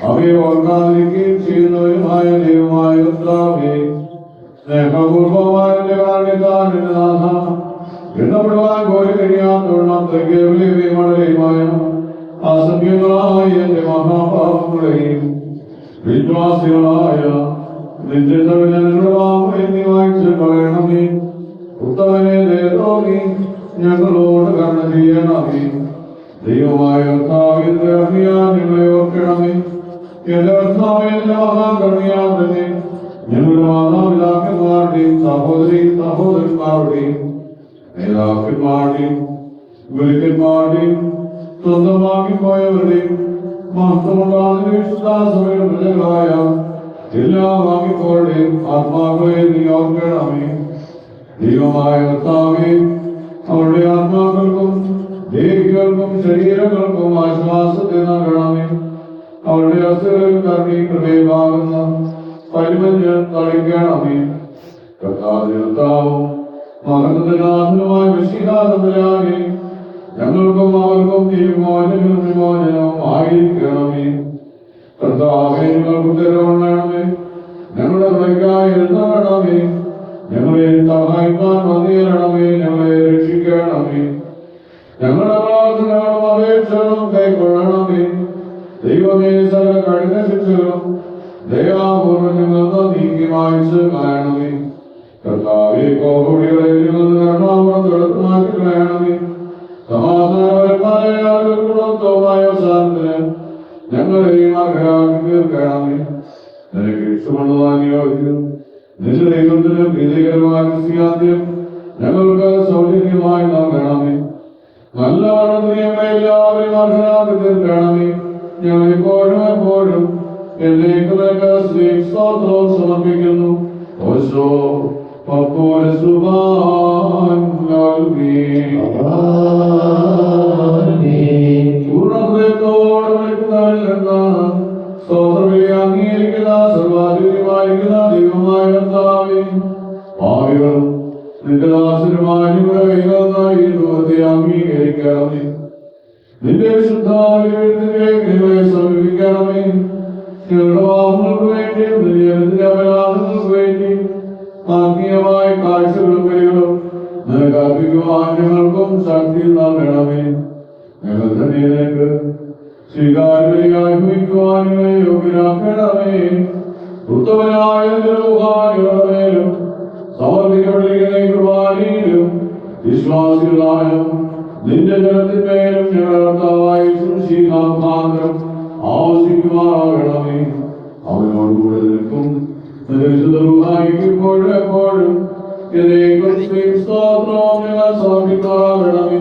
അവയെ ഓർക്കാതിരിക്കുകയും ചെയ്യുന്നവരുമായ ദൈവമായ കർത്താവേ, സ്നേഹപൂർവമായ എണ്ണപ്പെടുവാൻ പോയി കഴിയാത്തോളം കേവലമായ അസംഖ്യങ്ങളായ എന്റെ മഹാപാപങ്ങളെയും വിശ്വാസികളായ നിത്യജനങ്ങളെ വായിച്ച് കളയണമേ. ഉത്തമനെ ദേവി ഞങ്ങളോട് കരുണ ചെയ്യണമേ. ദൈവമായ കർത്താവിന്റെ അറിയാൻ ഞങ്ങളെ ഓർക്കണമേ. എന്റെ കർത്താവിന്റെ മഹാകരുണയാൽ തന്നെ ഞങ്ങളുടെ മാതാപിതാക്കന്മാരുടെയും സഹോദരന്മാരുടെയും നേതാക്കന്മാരുടെയും ഗുരുക്കന്മാരുടെയും സ്വന്തമാക്കി പോയവരുടെയും മഹത്വമുണ്ടാകുന്ന വിശുദ്ധാസഭയുടെ പ്രജകളായ എല്ലാ വാക്കിപ്പോരുടെയും ആത്മാക്കളെ നീ ഓർക്കണമേ. ദൈവമായ കർത്താവേ, അവരുടെ ആത്മാക്കൾക്കും ദേഹികൾക്കും ശരീരങ്ങൾക്കും ആശ്വാസത്തെ നൽകണമേ. അവരുടെ അസുഖങ്ങളിൽ കർണി കൃപയുമാകുന്ന പരിമഞ്ഞ് തളിക്കണമേ. കർത്താവും മഹനനാഥനുമായ വിശിഹാതമ്പരാകെ ഞങ്ങൾക്കും അവർക്കും വിമോചനവും ആയിരിക്കണമേ. കർത്താവേ, ഞങ്ങൾക്ക് ഉത്തരവുണ്ടണമേ. ഞങ്ങളുടെ വൈകായി എഴുന്നണമേ. ഞങ്ങളെ സഹായിക്കാൻ വന്നിരണമേ. ഞങ്ങളെ രക്ഷിക്കണമേ. ഞങ്ങളുടെ പ്രാർത്ഥനകളും അപേക്ഷകളും കൈക്കൊള്ളണമേ. ദൈവമേ, സകല കഠിന ശിക്ഷകളും ദയാപൂർവ്വം ഞങ്ങൾക്ക് നീക്കി മായ്ച്ച് കളയണമേ. കർത്താവേ, കോപടികളെ കരുണാപുറത്ത് കളയണമേ. സമാധാനപരമായ അവസാനത്തിന് ഞങ്ങളെയും അർഹരാക്കി തീർക്കണമേ. നിനക്ക് ഇഷ്ടമുള്ളതായി നിയോഗിക്കും നിന്റെ ദൈവത്തിന് പ്രീതികരമായ ക്രിസ്ത്യാന്ത്യം ഞങ്ങൾക്ക് സൗജന്യമായി നൽകണമേ. നല്ല വളർന്നവരെ എല്ലാവരെയും അർഹരാക്കി തീർക്കണമേ. ഞങ്ങൾ എപ്പോഴും എന്നേക്കുമൊക്കെ സ്തോത്രവും സമർപ്പിക്കുന്നു. ഓശോ പൂർണ്ണ ഹൃദയത്തോടെ വിളിക്കുന്നവരിൽ സ്തോത്രവിളി അംഗീകരിക്കുന്ന സർവാധിപതിയായിരിക്കുന്ന ദൈവമായ കർത്താവേ, പാപികളും നിന്റെ ദാസരുമായ ഈ രൂപത്തെ അംഗീകരിക്കണമേ. നിന്റെ വിശുദ്ധാവിനെ സമീപിക്കണമേ. ഞങ്ങളുടെ പാപങ്ങൾക്ക് വേണ്ടിയും നിന്റെ അപരാധങ്ങൾക്ക് വേണ്ടിയും ആത്മീയമായ കാഴ്ചകളും ബലികളും നിനക്ക് അർപ്പിക്കുവാൻ ഞങ്ങൾക്കും ശക്തി നൽകണമേ. ഞങ്ങൾ തന്നെ നിനക്ക് സ്വീകാര്യതയായി ഭവിക്കുവാൻ ഞങ്ങളെ യോഗ്യരാക്കണമേ. ഉത്തമനായ മേലും സമർപ്പിക്കപ്പെട്ടിരിക്കുന്ന കുർബാനയിലും വിശ്വാസികളായ നിന്റെ ജനത്തിന്മേലും ഞങ്ങളായി മുഖാന്തരം ആവശ്യിക്കുമാറാകണമേ. അവനോടുകൂടെ നിൽക്കും എപ്പോഴും എപ്പോഴും സ്തോത്രവും ഞങ്ങൾ സമർപ്പിക്കാറാകണമേ.